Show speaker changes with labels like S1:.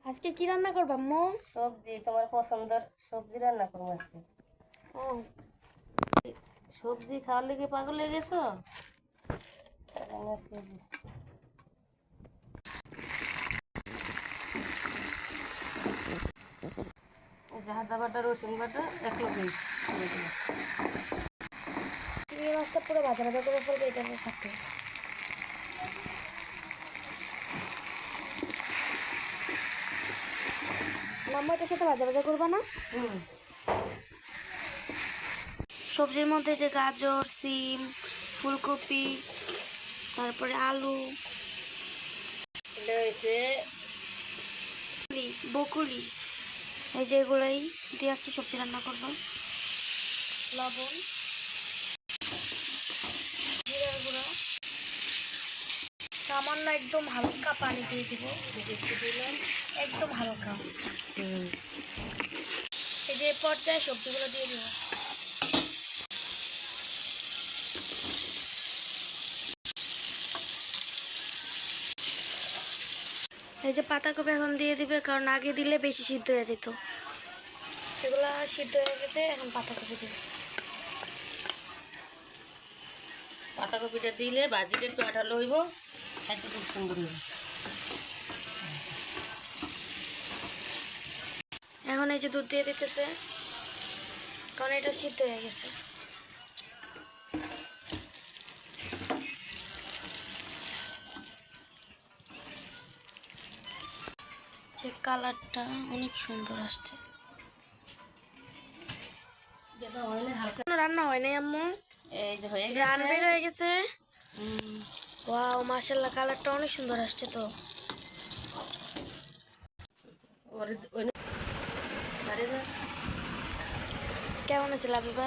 S1: আজকে কি রান্না করবা আম্মু?
S2: সবজি, তোমার পছন্দের সবজি রান্না করবো আজকে।
S1: ও
S2: সবজি খাওয়ার লেগে পাগল হয়ে গেছো? আজকে আদা বাটা রসুন বাটা এক লগে
S1: চিংড়ি মাছটা পুরো ভাজা ভাজা করে ফেলবে এটার সাথে। আম্মু এটার সাথে ভাজা ভাজা করবা না? সবজির মধ্যে যে গাজর, সিম, ফুলকপি, তারপরে আলু,
S2: এটা হয়েছে
S1: বকুলি, এই যে এগুলাই দিয়ে আজকে সবজি রান্না করবো। লবণ, জিরার গুঁড়া, সামান্য একদম হালকা পানি দিয়ে দিব,
S2: একটু দিলাম।
S1: একদম হালকা। এই যে পর্যায়ে সবজিগুলো দিয়ে দিব। এই যে পাতাকপি এখন দিয়ে দিবে, কারণ আগে দিলে বেশি সিদ্ধ হয়ে যেত। এগুলা সিদ্ধ হয়ে গেছে, এখন পাতাকপি দিবে।
S2: পাতাকপিটা দিলে ভাজিটা একটু আঠালো হইব, খাইতে খুব সুন্দর হইব।
S1: এখন এই যে দুধ দিয়ে দিতেছে, কারণ এটা সিদ্ধ হয়ে গেছে। যে কালারটা অনেক সুন্দর আসছে।
S2: হালকা
S1: রান্না হয় নাই আম্মু,
S2: এই যে হয়ে
S1: রান
S2: গেছে।
S1: বের হয়ে গেছে। ওয়াও, মাশাআল্লাহ, কালারটা অনেক সুন্দর আসছে। তো কেমন আছে লাবিবা?